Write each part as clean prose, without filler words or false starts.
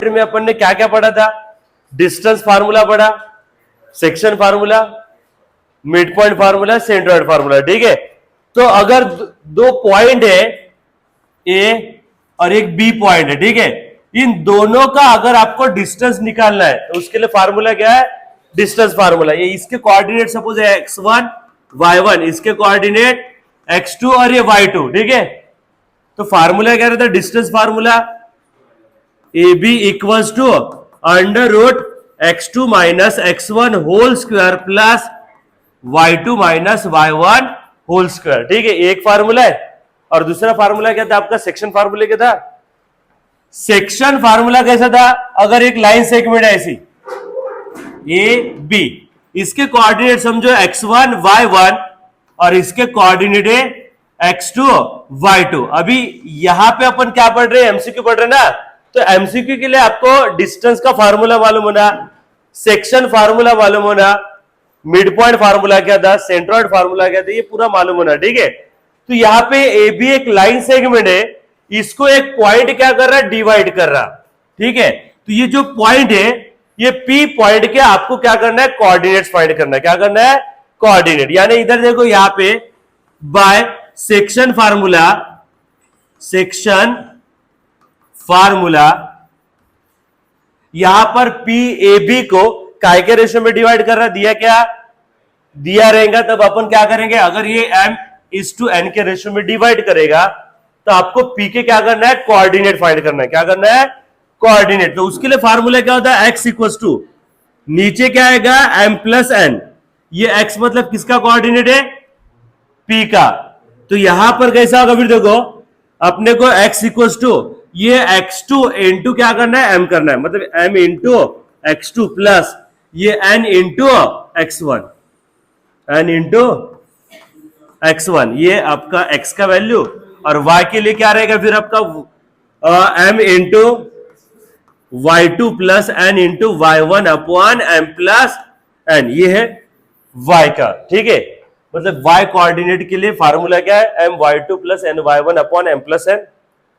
में अपन ने क्या क्या पढ़ा था? डिस्टेंस फार्मूला पढ़ा, section formula, mid point formula, centroid formula, ठीक है। तो अगर दो पॉइंट है ए और एक बी पॉइंट है, ठीक है, इन दोनों का अगर आपको डिस्टेंस निकालना है तो उसके लिए फार्मूला क्या है? Distance formula. ये इसके कोऑर्डिनेट सपोज है x1 y1, इसके कोऑर्डिनेट x2 और ये y2, ठीक है। तो फार्मूला क्या रहता है? Distance formula A B equals to under root x2 minus x1 whole square plus y2 minus y1 whole square, ठीक है। एक फार्मूला है। और दूसरा फार्मूला क्या था आपका? सेक्शन फार्मूला क्या था? सेक्शन फार्मूला कैसा था? अगर एक लाइन सेगमेंट है ऐसी ए बी, इसके कोऑर्डिनेट समझो x1 y1 और इसके कोऑर्डिनेट है x2 y2। अभी यहां पे अपन क्या पढ़ रहे हैं? एमसीक्यू पढ़ रहे हैं ना। तो एमसीक्यू के लिए आपको डिस्टेंस का फार्मूला मालूम होना, सेक्शन फार्मूला मालूम होना, मिड पॉइंट फार्मूला क्या था, सेंट्रोइड फार्मूला क्या था, ये पूरा मालूम होना, ठीक है। तो यहां पे ए बी एक लाइन सेगमेंट है, इसको एक पॉइंट क्या कर रहा है? डिवाइड कर रहा, ठीक है। तो ये जो पॉइंट है, ये पी पॉइंट के आपको क्या करना है? कोऑर्डिनेट्स फाइंड करना है। क्या करना है? कोऑर्डिनेट। यानी इधर देखो यहां पे by section formula, section formula यहां पर पी ए बी को काय के रेशियो में डिवाइड कर रहा, दिया क्या? दिया रहेगा। तब अपन क्या करेंगे? अगर ये m इज टू n के रेशियो में डिवाइड करेगा तो आपको p के क्या करना है? कोऑर्डिनेट फाइंड करना है। क्या करना है? कोऑर्डिनेट। तो उसके लिए फार्मूला क्या होता है? x इक्वल टू नीचे क्या आएगा? m plus n। ये x मतलब किसका कोऑर्डिनेट है? p का। तो यहां पर कैसा होगा? फिर देखो अपने को x इक्वल टू ये x2 इंटू क्या करना है? m करना है, मतलब m इंटू x2 प्लस ये n into x1, n into x1, ये आपका x का वैल्यू। और y के लिए क्या रहेगा फिर आपका? m into y2 plus n into y1 upon m plus n, ये है y का, ठीक है। मतलब y कोऑर्डिनेट के लिए फार्मूला क्या है? m y2 plus n y1 upon m plus n,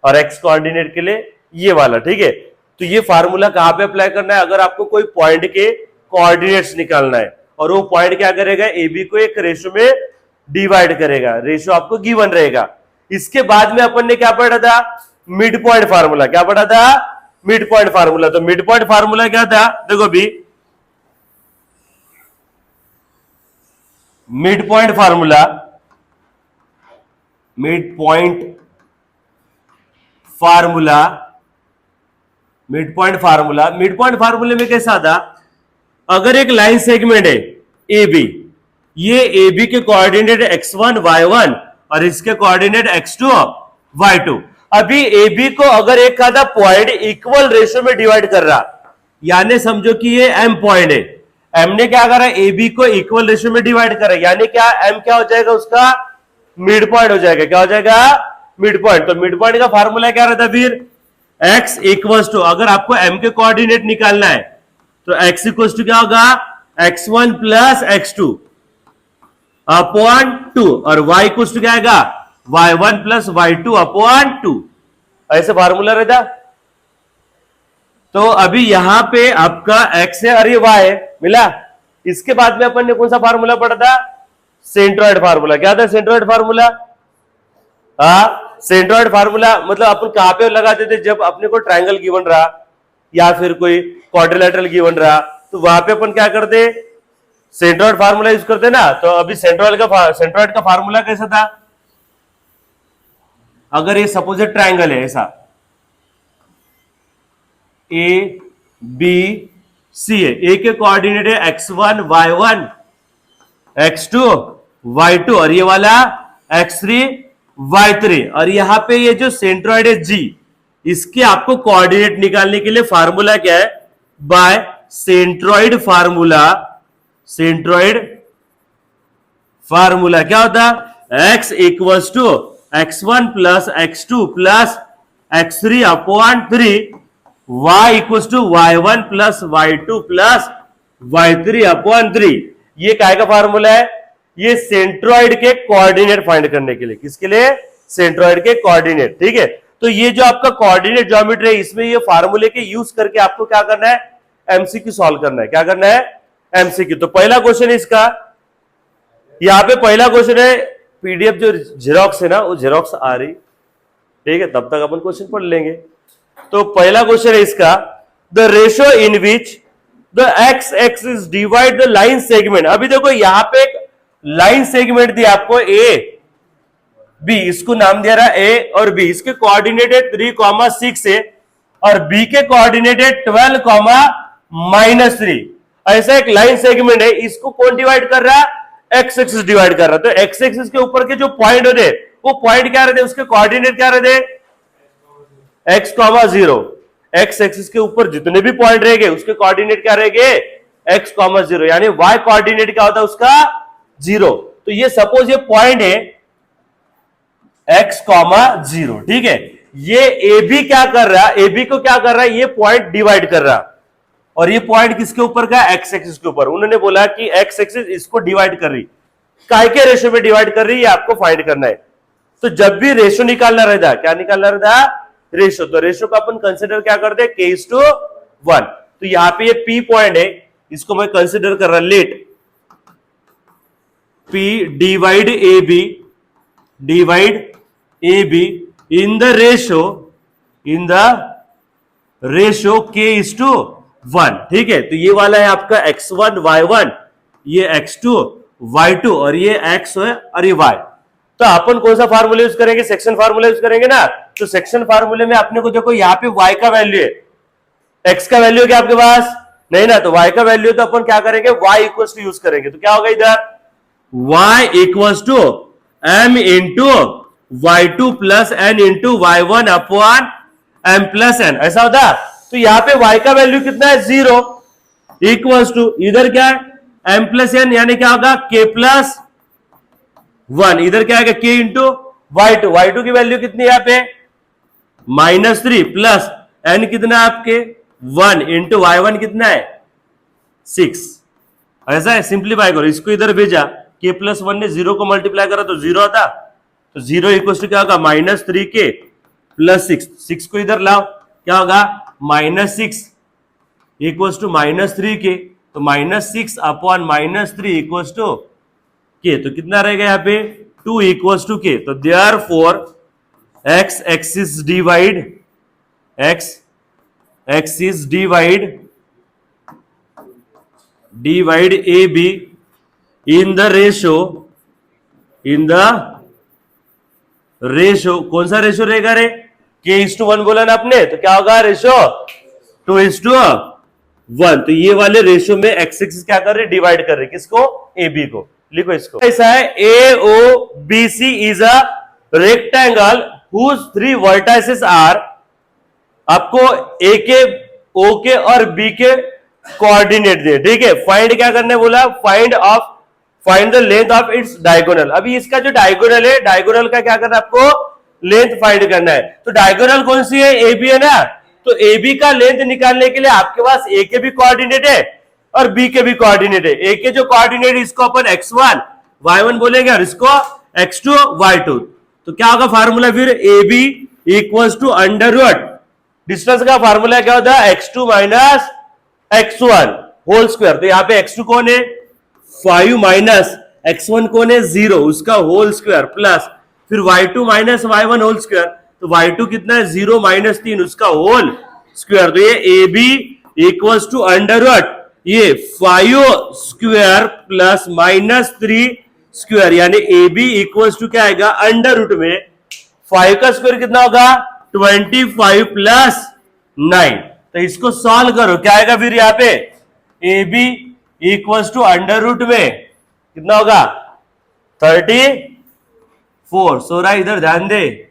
और x कोऑर्डिनेट के लिए ये वाला, ठीक है। तो ये फार्मूला कहां पे अप्लाई करना है? अगर आपको कोई पॉइंट के कोऑर्डिनेट्स निकालना है और वो पॉइंट क्या करेगा? ए बी को एक रेशियो में डिवाइड करेगा, रेशियो आपको गिवन रहेगा। इसके बाद में अपन ने क्या पढ़ा था? Mid point formula. क्या पढ़ा था? Mid point formula. तो मिड पॉइंट फार्मूला क्या था? देखो भी, mid point formula, mid point formula, mid point formula, mid point फार्मूले में कैसा था? अगर एक लाइन सेगमेंट है ए बी, ये ए बी के कोऑर्डिनेट x1 y1 और इसके कोऑर्डिनेट x2 y2। अभी ए बी को अगर एक आधा पॉइंट इक्वल रेशियो में डिवाइड कर रहा, यानी समझो कि ये m पॉइंट है, m ने क्या करा? ए बी को इक्वल रेशियो में डिवाइड करा, यानी क्या? m क्या हो जाएगा? उसका मिड पॉइंट हो जाएगा। क्या हो जाएगा? Mid point. तो मिड पॉइंट का फार्मूला क्या रहता फिर? x इक्वल्स टू, अगर आपको m के कोऑर्डिनेट निकालना है तो x इक्वल्स टू क्या होगा? x1 प्लस x2 अपॉन 2, और y इक्वल्स टू क्या आएगा? y1 plus y2 upon 2। ऐसे फार्मूला रहता। तो अभी यहां पे आपका x है और ये y है, मिला। इसके बाद में अपन ने कौन सा फार्मूला पढ़ा था? Centroid formula. क्या था सेंट्रोइड फार्मूला? सेंट्रोइड फार्मूला मतलब अपन कहां पे लगाते थे? जब अपने को ट्रायंगल गिवन रहा या फिर कोई क्वाड्रिलेटरल गिवन रहा, तो वहां पे अपन क्या करते? सेंट्रोइड फार्मूला यूज करते ना। तो अभी सेंट्रोइड का फार्मूला कैसा था? अगर ये सपोज ट्रायंगल है ऐसा, ए बी सी है, ए के कोऑर्डिनेट है x1 y1 x2 y2 और ये वाला x3 y3, और यहां पे ये जो सेंट्रोइड है g, इसके आपको कोऑर्डिनेट निकालने के लिए फार्मूला क्या है? By centroid formula. Centroid formula क्या होता? x equals to x1 plus x2 plus x3 upon 3, y equals to y1 plus y2 plus y3 upon 3। ये काय का फार्मूला है? ये सेंट्रोइड के कोऑर्डिनेट फाइंड करने के लिए। किसके लिए? सेंट्रोइड के कोऑर्डिनेट, ठीक है। तो ये जो आपका कोऑर्डिनेट ज्योमेट्री है, इसमें ये फार्मूले के यूज करके आपको क्या करना है, एमसीक्यू सॉल्व करना है। क्या करना है, एमसीक्यू। तो पहला क्वेश्चन इसका, यहां पे पहला क्वेश्चन है, पीडीएफ जो जेरोक्स है ना वो जेरोक्स आ रही, ठीक है, तब तक अपन क्वेश्चन पढ़ लेंगे। तो पहला क्वेश्चन है इसका, the ratio in which the x axis divide the line segment. अभी देखो यहां पे एक लाइन सेगमेंट दिया आपको ए बी, इसको नाम दिया रहा ए और बी, इसके कोऑर्डिनेट है 3,6 है और बी के कोऑर्डिनेट है 12,-3। ऐसा एक लाइन सेगमेंट है, इसको कौन डिवाइड कर रहा है, एक्स एक्सिस डिवाइड कर रहा है। तो एक्स एक्सिस के ऊपर के जो पॉइंट होते वो पॉइंट क्या रहते, उसके कोऑर्डिनेट क्या रहते, x, 0। एक्स एक्सिस के ऊपर जितने भी पॉइंट रहेंगे उसके कोऑर्डिनेट क्या रहेंगे, x, 0, यानी y कोऑर्डिनेट क्या होता है उसका 0। तो ये सपोज ये पॉइंट है x, 0, ठीक है। ये ए बी क्या कर रहा है, ए बी को क्या कर रहा है, ये पॉइंट डिवाइड कर रहा है और ये पॉइंट किसके ऊपर का, एक्स एक्सिस के ऊपर। उन्होंने बोला कि एक्स एक्सिस इसको डिवाइड कर रही, काय के रेशियो में डिवाइड कर रही है, आपको फाइंड करना है। तो जब भी रेशियो निकालना रहता है, क्या निकालना रहता है, रेशियो। तो रेशियो को अपन कंसिडर क्या करते हैं, k:1। तो यहां पे ये p पॉइंट है, इसको मैं कंसिडर कर रहा, let p divide A B in the ratio k:1, ठीक है। तो ये वाला है आपका x1 y1, ये x2 y2 और ये x है और ये y। तो अपन कौन सा फार्मूला यूज करेंगे, सेक्शन फार्मूला यूज करेंगे ना। तो सेक्शन फार्मूले में आपने को देखो यहाँ पे y का वैल्यू है, x का वैल्यू क्या आपके पास नहीं ना, तो y का वैल्यू तो अपन क्या करेंगे, y इक्वल्स टू यूज करेंगे। तो क्या होगा इधर, y equals to m into y2 plus n into y1 upon m plus n, ऐसा होता। तो यहाँ पे y का वैल्यू कितना है, 0 इक्वल्स टू इधर क्या है m प्लस n, यानी क्या होगा k+1, इधर क्या है k इंटू y2 की वैल्यू कितनी है यहाँ पे -3 प्लस n कितना है आपके 1 इंटू y1 कितना है 6, ऐसा है। सिंप्लीफाई करो, इसको इधर भेजा, k+1 ने 0 को मल्टीप्लाई करा तो 0 आता, तो 0 इक्वल टू क्या होगा, -3k प्लस 6 को इधर लाओ, क्या होगा -6 इक्वल टू -3k, तो -6 अपॉन -3 इक्वल टू k, तो कितना रहेगा यहाँ पे 2 इक्वल टू k। तो therefore x axis divide A B in the ratio, कौन सा रेशियो रहेगा रे, k:1 बोला ना आपने, तो क्या होगा रेशियो 2:1। तो ये वाले रेशियो में एक्स एक्सिस क्या कर रहे, डिवाइड कर रहे, किसको, ए बी को। लिखो इसको, ऐसा है AOBC is a rectangle whose 3 vertices are, आपको ए के, ओ के और बी के कोऑर्डिनेट दे, ठीक है। फाइंड क्या करना है बोला, find the length of its diagonal. अभी इसका जो डायगोनल है, डायगोनल का क्या करना है, आपको लेंथ फाइंड करना है। तो डायगोनल कौन सी है, ए बी है ना, तो ए बी का लेंथ निकालने के लिए आपके पास ए के भी कोऑर्डिनेट है और बी के भी कोऑर्डिनेट है। ए के जो कोऑर्डिनेट इसको अपन x1 y1 बोलेंगे और इसको x2 y2। तो क्या होगा फार्मूला फिर, A B equals to under root, distance का फार्मूला क्या होता है, x2 minus x1 whole square. तो यहाँ पे x2 कौन है 5 माइनस x1 कौन है 0, उसका होल स्क्वायर प्लस फिर y2 minus y1 whole square. तो y2 कितना है 0 माइनस 3, उसका होल स्क्वायर। तो ये A B equals to under root ये 5 स्क्वायर प्लस -3 स्क्वायर, यानी ए बी इक्वल्स टू क्या आएगा, अंडर-रूट में 5 का स्क्वायर कितना होगा 25 प्लस 9। तो इसको सॉल्व करो, क्या आएगा फिर यहाँ पे, A B equals to under root में कितना होगा 34। सो रहा इधर ध्यान दे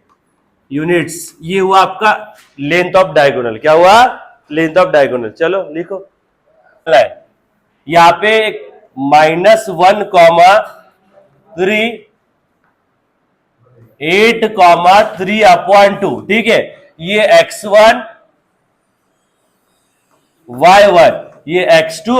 यूनिट्स, ये हुआ आपका लेंथ ऑफ डायगोनल। क्या हुआ, लेंथ ऑफ डायगोनल। चलो लिखो, यहाँ पे -1,3 8,3/2, ठीक है। ये x1 y1, ये x2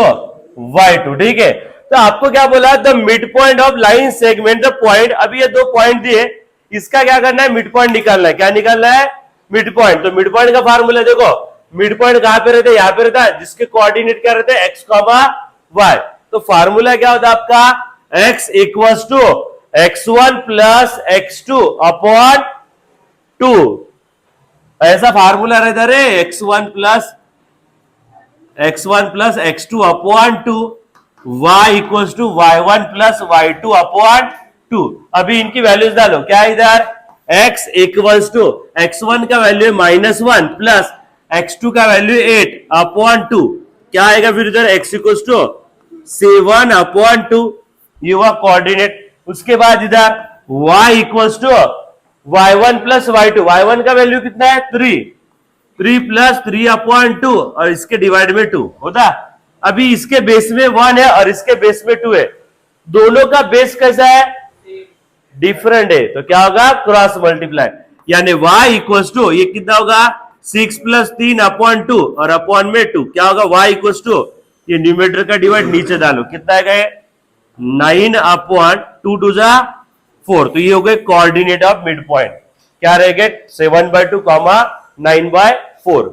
y2, ठीक है। तो आपको क्या बोला, the mid point of line segment the point. अभी ये दो पॉइंट दिए, इसका क्या करना है, मिड पॉइंट निकालना है। क्या निकालना है, मिड पॉइंट। तो मिड पॉइंट का फार्मूला देखो, मिड पॉइंट कहां पे रहता है, यहां पे रहता है, जिसके कोऑर्डिनेट क्या रहते हैं, एक्स कॉमा वाई। तो फार्मूला क्या होता है आपका, x equals to x1 plus x2 upon 2। ऐसा फार्मूला रहता है रे, x1 plus x2 upon 2, y equals to y1 plus y2 upon 2। अभी इनकी वैल्यूज डालो, क्या है इधर, x इक्वल्स टू x1 का वैल्यू है -1 प्लस x2 का वैल्यू 8 अपॉन 2, क्या आएगा फिर इधर, x इक्वल्स टू 7 अपॉन 2, ये हुआ कोऑर्डिनेट। उसके बाद इधर y equals to y1 plus y2, y1 का वैल्यू कितना है 3 प्लस 3 अपॉन 2 और इसके डिवाइड में 2 होता। अभी इसके बेस में 1 है और इसके बेस में 2 है, दोनों का बेस कैसा है, डिफरेंट है, तो क्या होगा, क्रॉस मल्टीप्लाई, यानी y इक्वल्स टू ये कितना होगा 6 प्लस 3 अपॉन 2 और अपॉन में 2, क्या होगा y इक्वल्स टू, ये न्यूमरेटर का डिवाइड नीचे डालो, कितना आएगा 9 अपॉन 2 टू जा 4। तो ये हो गए कोऑर्डिनेट ऑफ मिड पॉइंट, क्या रहेगा 7/2 9/4।